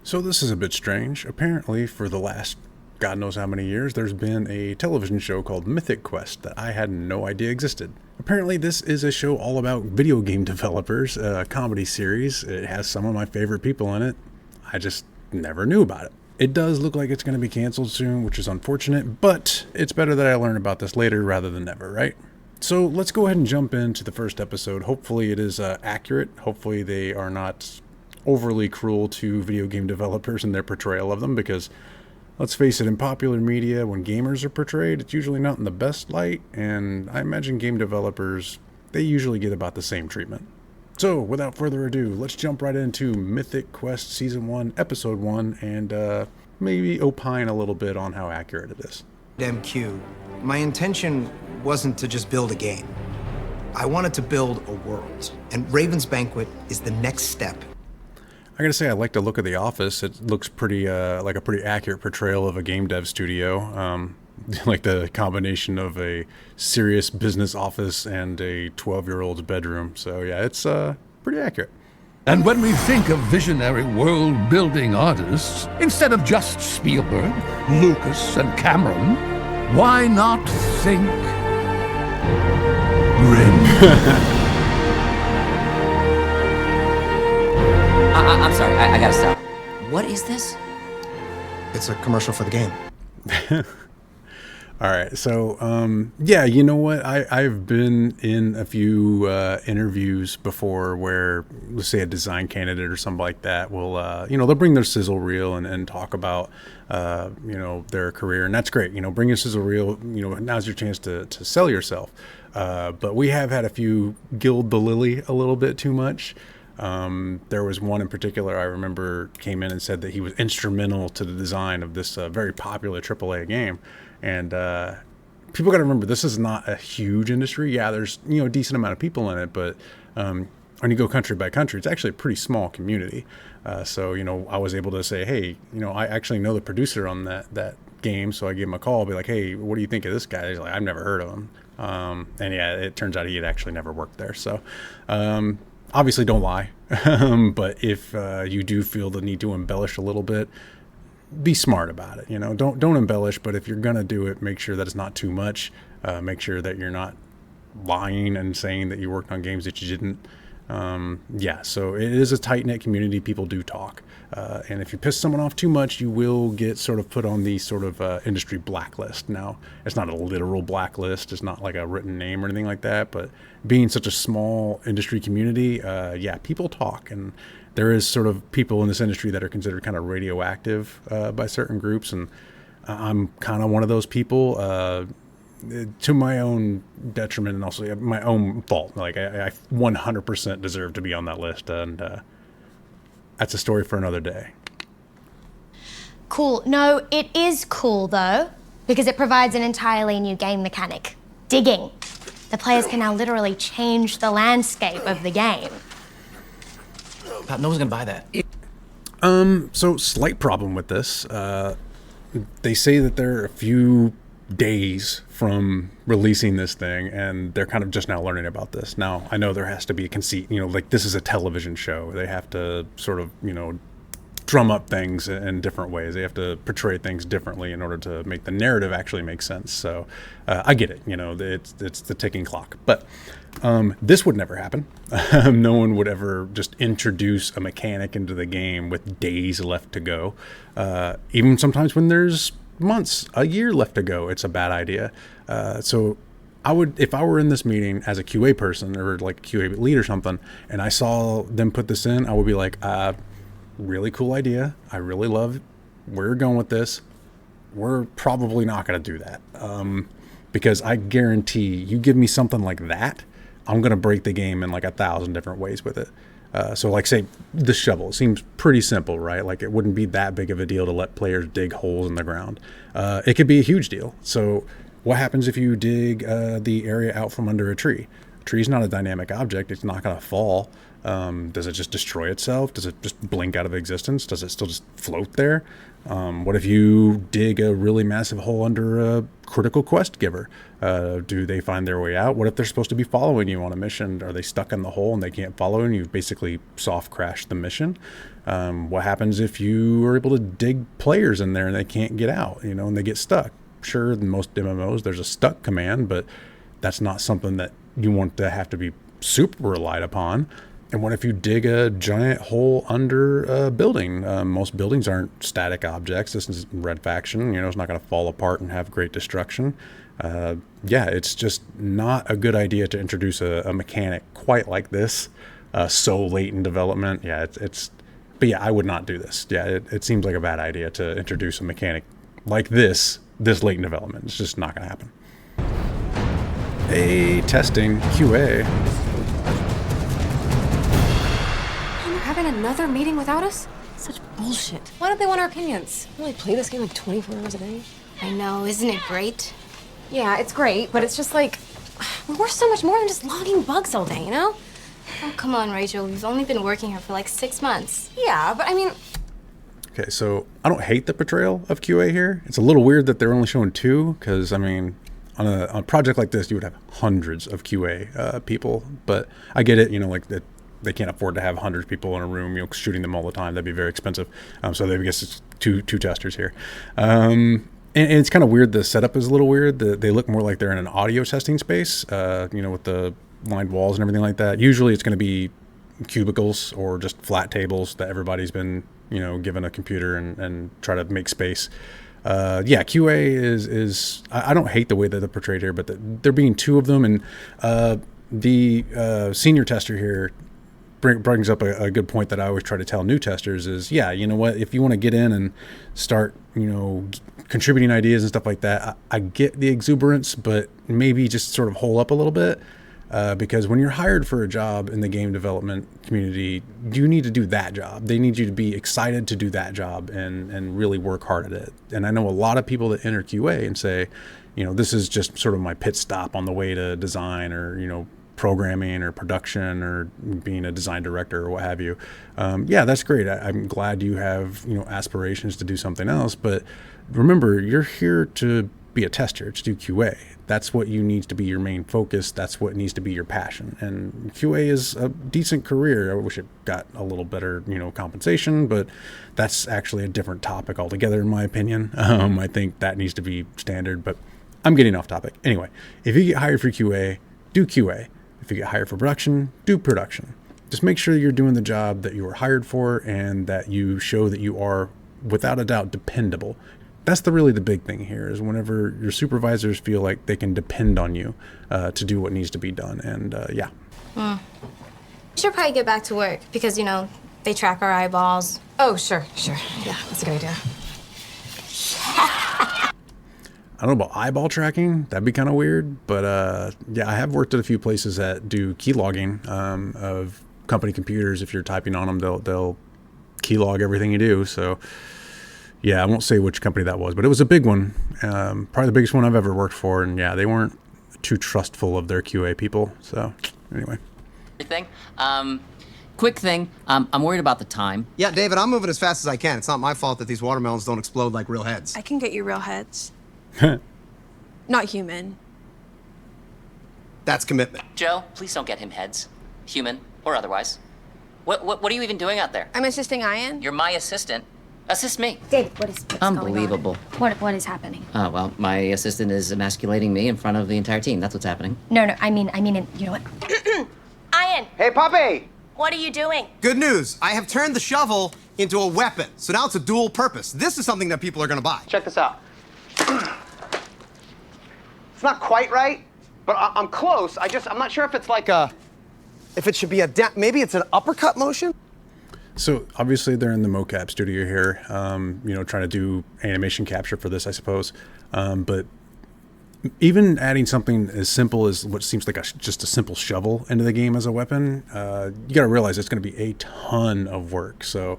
So this is a bit strange. Apparently, for the last God knows how many years, there's been a television show called Mythic Quest that I had no idea existed. Apparently, this is a show all about video game developers, a comedy series. It has some of my favorite people in it. I just never knew about it. It does look like it's going to be canceled soon, which is unfortunate, but it's better that I learn about this later rather than never, right? So let's go ahead and jump into the first episode. Hopefully it is accurate. Hopefully they are not overly cruel to video game developers in their portrayal of them, because let's face it, in popular media, when gamers are portrayed, it's usually not in the best light, and I imagine game developers, they usually get about the same treatment. So, without further ado, let's jump right into Mythic Quest Season 1, Episode 1, and maybe opine a little bit on how accurate it is. MQ, my intention wasn't to just build a game. I wanted to build a world, and Raven's Banquet is the next step. I gotta say, I like the look of the office. It looks pretty, like a pretty accurate portrayal of a game dev studio. Like the combination of a serious business office and a 12-year-old's bedroom. So yeah, it's pretty accurate. And when we think of visionary world-building artists, instead of just Spielberg, Lucas, and Cameron, why not think Grim? I'm sorry, I gotta stop. What is this? It's a commercial for the game. All right, so yeah, you know what? I've been in a few interviews before where, let's say, a design candidate or something like that will, they'll bring their sizzle reel and talk about, their career, and that's great. Bring your sizzle reel. Now's your chance to sell yourself. But we have had a few gild the lily a little bit too much. There was one in particular I remember came in and said that he was instrumental to the design of this very popular AAA game. And people got to remember, this is not a huge industry. Yeah, there's a decent amount of people in it, but when you go country by country, it's actually a pretty small community. So I was able to say, hey, I actually know the producer on that game, so I gave him a call, be like, hey, what do you think of this guy? He's like, I've never heard of him. And yeah, it turns out he had actually never worked there. So obviously don't lie. But if you do feel the need to embellish a little bit, be smart about it. Don't embellish, but if you're gonna do it, make sure that it's not too much. Make sure that you're not lying and saying that you worked on games that you didn't. So it is a tight-knit community. People do talk, and if you piss someone off too much, you will get sort of put on the sort of industry blacklist. Now, it's not a literal blacklist. It's not like a written name or anything like that, but being such a small industry community, people talk, and there is sort of people in this industry that are considered kind of radioactive by certain groups, and I'm kind of one of those people. To my own detriment and also my own fault. Like I 100% deserve to be on that list, and that's a story for another day. Cool. No, it is cool though, because it provides an entirely new game mechanic. Digging. The players can now literally change the landscape of the game. Pop, no one's gonna buy that. So slight problem with this. They say that there are a few days from releasing this thing, and they're kind of just now learning about this. Now, I know there has to be a conceit, like this is a television show. They have to sort of, drum up things in different ways. They have to portray things differently in order to make the narrative actually make sense. So I get it, it's the ticking clock. But this would never happen. No one would ever just introduce a mechanic into the game with days left to go. Even sometimes when there's months, a year left to go, it's a bad idea. So I would, if I were in this meeting as a QA person or like a QA lead or something, and I saw them put this in, I would be like, really cool idea. I really love where you're going with this. We're probably not going to do that. Because I guarantee you give me something like that, I'm going to break the game in like 1,000 different ways with it. So like say the shovel, it seems pretty simple, right? Like it wouldn't be that big of a deal to let players dig holes in the ground. It could be a huge deal. So what happens if you dig the area out from under a tree? A tree's not a dynamic object. It's not going to fall. Does it just destroy itself? Does it just blink out of existence? Does it still just float there? What if you dig a really massive hole under a critical quest giver? Do they find their way out? What if they're supposed to be following you on a mission? Are they stuck in the hole and they can't follow and you've basically soft crashed the mission? What happens if you are able to dig players in there and they can't get out, and they get stuck? Sure, in most MMOs there's a stuck command, but that's not something that you want to have to be super relied upon. And what if you dig a giant hole under a building? Most buildings aren't static objects. This is Red Faction. It's not going to fall apart and have great destruction. It's just not a good idea to introduce a mechanic quite like this so late in development. But I would not do this. It seems like a bad idea to introduce a mechanic like this late in development. It's just not going to happen. Hey, testing QA. Having another meeting without us? Such bullshit. Why don't they want our opinions? We only play this game like 24 hours a day. I know, isn't it great? Yeah, it's great, but it's just like, we're so much more than just logging bugs all day, Oh, come on, Rachel. We've only been working here for like 6 months. Yeah, but I mean... Okay, so I don't hate the portrayal of QA here. It's a little weird that they're only showing 2, because, on a project like this, you would have hundreds of QA people. But I get it, like that. They can't afford to have hundreds of people in a room, shooting them all the time. That'd be very expensive. So I guess it's two testers here. And it's kind of weird. The setup is a little weird. They look more like they're in an audio testing space, with the lined walls and everything like that. Usually it's going to be cubicles or just flat tables that everybody's been, given a computer and try to make space. QA is I don't hate the way that they're portrayed here, but there being 2 of them, and the senior tester here brings up a good point that I always try to tell new testers is, if you want to get in and start, contributing ideas and stuff like that, I get the exuberance, but maybe just sort of hole up a little bit, because when you're hired for a job in the game development community, you need to do that job. They need you to be excited to do that job and really work hard at it. And I know a lot of people that enter QA and say, this is just sort of my pit stop on the way to design or, programming or production or being a design director or what have you. That's great. I'm glad you have, aspirations to do something else, but remember, you're here to be a tester, to do QA. That's what you need to be your main focus. That's what needs to be your passion. And QA is a decent career. I wish it got a little better, compensation, but that's actually a different topic altogether, in my opinion. I think that needs to be standard, but I'm getting off topic. Anyway, if you get hired for QA, do QA. If you get hired for production, do production. Just make sure you're doing the job that you were hired for and that you show that you are, without a doubt, dependable. That's really the big thing here, is whenever your supervisors feel like they can depend on you to do what needs to be done. And We should probably get back to work because, they track our eyeballs. Oh, sure. Yeah, that's a good idea. I don't know about eyeball tracking. That'd be kind of weird. But I have worked at a few places that do key logging of company computers. If you're typing on them, they'll key log everything you do. So I won't say which company that was, but it was a big one. Probably the biggest one I've ever worked for. And they weren't too trustful of their QA people. So anyway. Quick thing, I'm worried about the time. Yeah, David, I'm moving as fast as I can. It's not my fault that these watermelons don't explode like real heads. I can get you real heads. Not human. That's commitment. Joe, please don't get him heads, human or otherwise. What are you even doing out there? I'm assisting Ian. You're my assistant. Assist me. David, what's Unbelievable. going on? What is happening? Well, my assistant is emasculating me in front of the entire team. That's what's happening. No, I mean, you know what? Ian, Hey, puppy! what are you doing? Good news. I have turned the shovel into a weapon. So now it's a dual purpose. This is something that people are going to buy. Check this out. It's not quite right, but I'm close. I'm not sure if it's like if it should be maybe it's an uppercut motion? So obviously they're in the mocap studio here, trying to do animation capture for this, I suppose. But even adding something as simple as what seems like just a simple shovel into the game as a weapon, you got to realize it's going to be a ton of work. So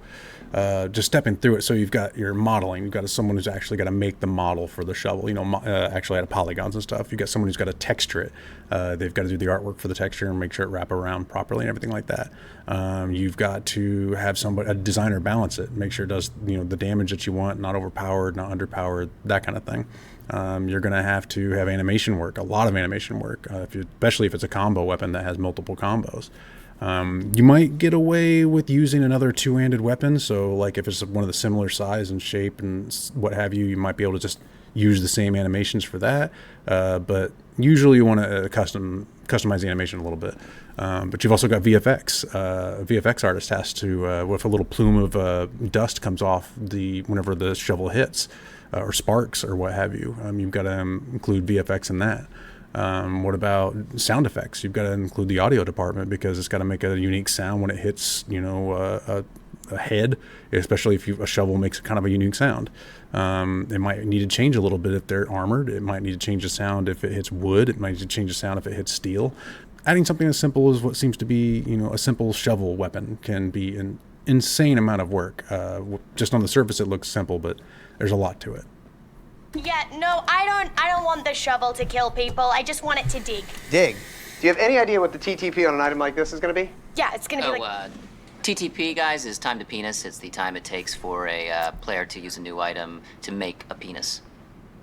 just stepping through it. So you've got your modeling. You've got someone who's actually got to make the model for the shovel. Actually add polygons and stuff. You've got someone who's got to texture it. They've got to do the artwork for the texture and make sure it wrap around properly and everything like that. You've got to have a designer balance it, make sure it does the damage that you want, not overpowered, not underpowered, that kind of thing. You're going to have to have animation work, a lot of animation work, especially if it's a combo weapon that has multiple combos. You might get away with using another two-handed weapon. So like if it's one of the similar size and shape and what have you, you might be able to just use the same animations for that. But usually you want to customize the animation a little bit. But you've also got VFX. A VFX artist has to, if a little plume of dust comes off whenever the shovel hits, or sparks or what have you, you've got to include VFX in that. What about sound effects? You've got to include the audio department because it's got to make a unique sound when it hits, a head, especially if a shovel makes kind of a unique sound. It might need to change a little bit if they're armored. It might need to change the sound if it hits wood. It might need to change the sound if it hits steel. Adding something as simple as what seems to be, a simple shovel weapon can be an insane amount of work. Just on the surface, it looks simple, but there's a lot to it. Yeah, no, I don't want the shovel to kill people. I just want it to dig. Dig? Do you have any idea what the TTP on an item like this is going to be? Yeah, it's gonna be like... TTP, guys, is time to penis. It's the time it takes for a player to use a new item to make a penis.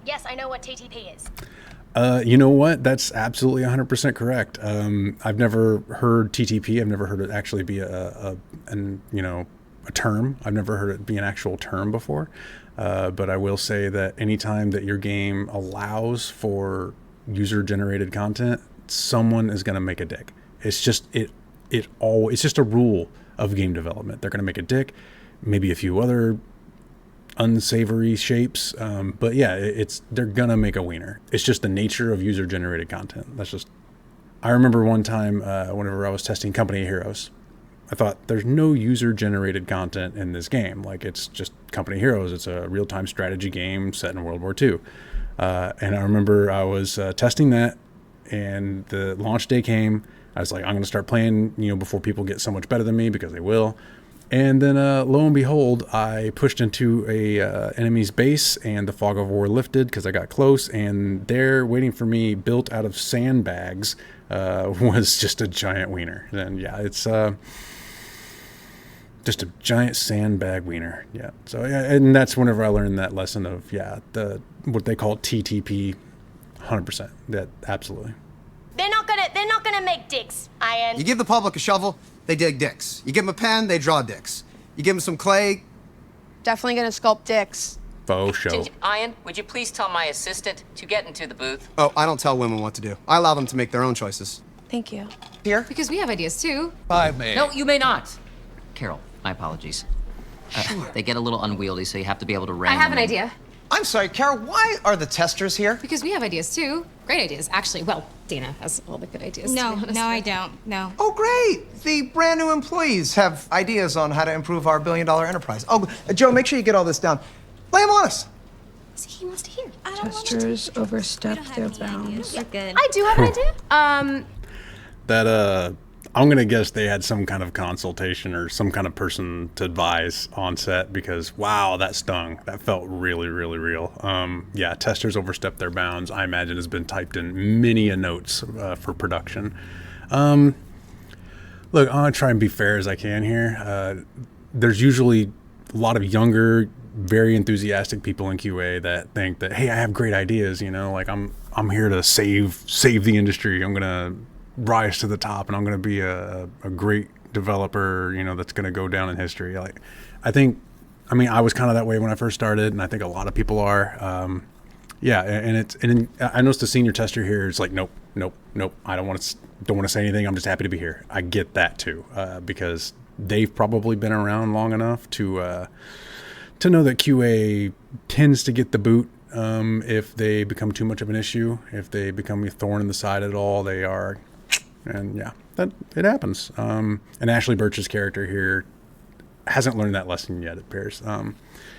Yes, I know what TTP is. You know what? That's absolutely 100% correct. I've never heard TTP. I've never heard it actually be a term. I've never heard it be an actual term before. But I will say that anytime that your game allows for user-generated content, someone is going to make a dick. It's just it's just a rule of game development. They're going to make a dick, maybe a few other unsavory shapes, but yeah, they're gonna make a wiener. It's just the nature of user-generated content. I remember one time whenever I was testing Company of Heroes, I thought there's no user-generated content in this game. Like, it's just Company of Heroes. It's a real-time strategy game set in World War II. And I remember I was testing that, and the launch day came. I was like, I'm going to start playing, before people get so much better than me, because they will. And then lo and behold, I pushed into a enemy's base, and the fog of war lifted because I got close, and there waiting for me, built out of sandbags, was just a giant wiener. And yeah, it's just a giant sandbag wiener. Yeah. So yeah, and that's whenever I learned that lesson of what they call TTP. 100%. That absolutely. They're not gonna make dicks, Ian. You give the public a shovel, they dig dicks. You give them a pen, they draw dicks. You give them some clay. Definitely gonna sculpt dicks. Faux show. Ian, would you please tell my assistant to get into the booth? Oh, I don't tell women what to do. I allow them to make their own choices. Thank you. Here? Because we have ideas too. I may. No, you may not. Carol, my apologies. Sure. They get a little unwieldy, so you have to be able to I wrangle have an them. idea. I'm sorry, Carol, why are the testers here? Because we have ideas too. Great ideas, actually. Well, Dana has all the good ideas. No, to be honest. no, I don't. No. Oh, great. The brand new employees have ideas on how to improve our billion-dollar enterprise. Oh, Joe, make sure you get all this down. Lay them on us. See, he wants to hear. Testers overstep their bounds. You're good. I do have an idea. That I'm gonna guess they had some kind of consultation or some kind of person to advise on set, because wow, that stung. That felt really, really real. Yeah, testers overstep their bounds, I imagine, has been typed in many a notes for production. Look, I'm gonna try and be fair as I can here. There's usually a lot of younger, very enthusiastic people in QA that think that, hey, I have great ideas, like I'm here to save the industry. I'm gonna rise to the top, and I'm going to be a great developer, that's going to go down in history. Like, I was kind of that way when I first started, and I think a lot of people are. Yeah, and I noticed the senior tester here is like, nope. I don't want to say anything. I'm just happy to be here. I get that too, because they've probably been around long enough to know that QA tends to get the boot. If they become too much of an issue, if they become a thorn in the side at all, they are. And yeah, that it happens. And Ashley Birch's character here hasn't learned that lesson yet, it appears.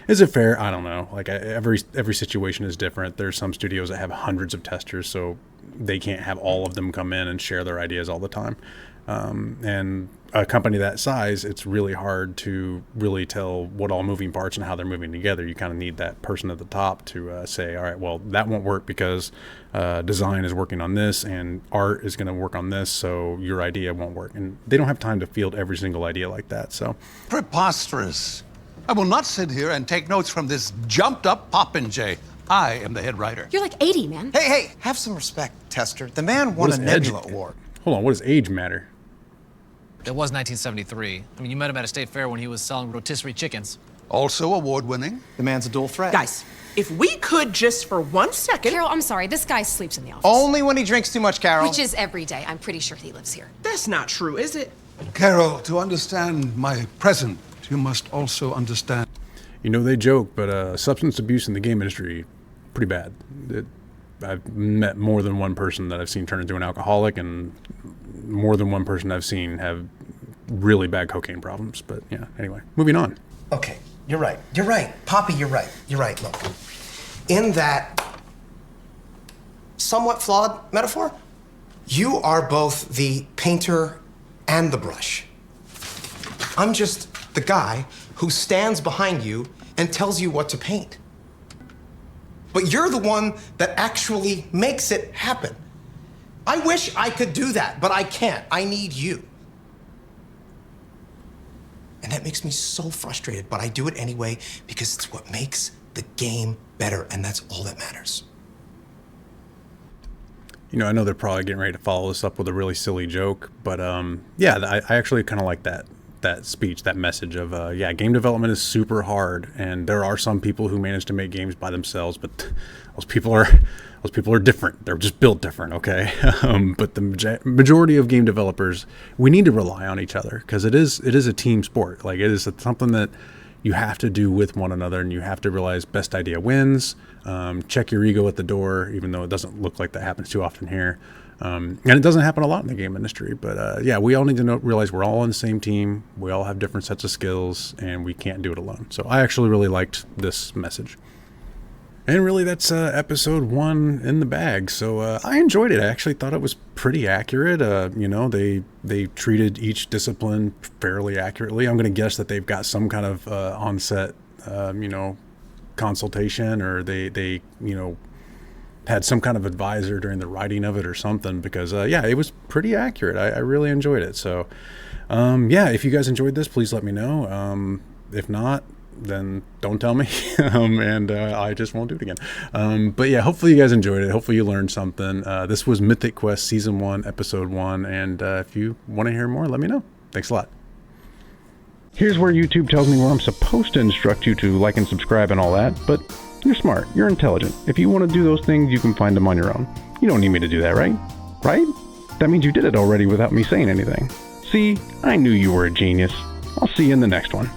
Is it fair? I don't know. Like, every situation is different. There's some studios that have hundreds of testers, so they can't have all of them come in and share their ideas all the time. And a company that size, it's really hard to really tell what all moving parts and how they're moving together. You kind of need that person at the top to say, all right, well, that won't work because design is working on this and art is going to work on this, so your idea won't work. And they don't have time to field every single idea like that. So preposterous. I will not sit here and take notes from this jumped-up popinjay. I am the head writer. You're like 80, man. Hey, have some respect, Tester. The man won a Nebula Award. Hold on, what does age matter? It was 1973. I mean, you met him at a state fair when he was selling rotisserie chickens. Also award-winning. The man's a dual threat. Guys, if we could just for 1 second... Carol, I'm sorry. This guy sleeps in the office. Only when he drinks too much, Carol. Which is every day. I'm pretty sure he lives here. That's not true, is it? Carol, to understand my present, you must also understand. You know, they joke, but substance abuse in the game industry, pretty bad. I've met more than one person that I've seen turn into an alcoholic, and more than one person I've seen have really bad cocaine problems. But yeah, anyway, moving on. Okay, you're right. You're right. Poppy, you're right. You're right. Look, in that somewhat flawed metaphor, you are both the painter and the brush. I'm just the guy who stands behind you and tells you what to paint. But you're the one that actually makes it happen. I wish I could do that, but I can't. I need you. And that makes me so frustrated, but I do it anyway because it's what makes the game better, and that's all that matters. You know, I know they're probably getting ready to follow this up with a really silly joke, but yeah, I actually kind of like that speech, that message of, yeah, game development is super hard, and there are some people who manage to make games by themselves, but those people are different. They're just built different, okay? But the majority of game developers, we need to rely on each other because it is a team sport. Like, it is something that you have to do with one another, and you have to realize best idea wins. Check your ego at the door, even though it doesn't look like that happens too often here. And it doesn't happen a lot in the game industry, but yeah, we all need to realize we're all on the same team. We all have different sets of skills, and we can't do it alone. So I actually really liked this message. And really, that's episode 1 in the bag. So I enjoyed it. I actually thought it was pretty accurate. You know, they treated each discipline fairly accurately. I'm going to guess that they've got some kind of on-set, you know, consultation, or they you know, had some kind of advisor during the writing of it or something, because yeah, it was pretty accurate. I really enjoyed it. So yeah, if you guys enjoyed this, please let me know. If not, then don't tell me, and I just won't do it again. But yeah, hopefully you guys enjoyed it. Hopefully you learned something. This was Mythic Quest Season 1, Episode 1, and if you want to hear more, let me know. Thanks a lot. Here's where YouTube tells me where I'm supposed to instruct you to like and subscribe and all that, but you're smart, you're intelligent. If you want to do those things, you can find them on your own. You don't need me to do that, right? Right? That means you did it already without me saying anything. See, I knew you were a genius. I'll see you in the next one.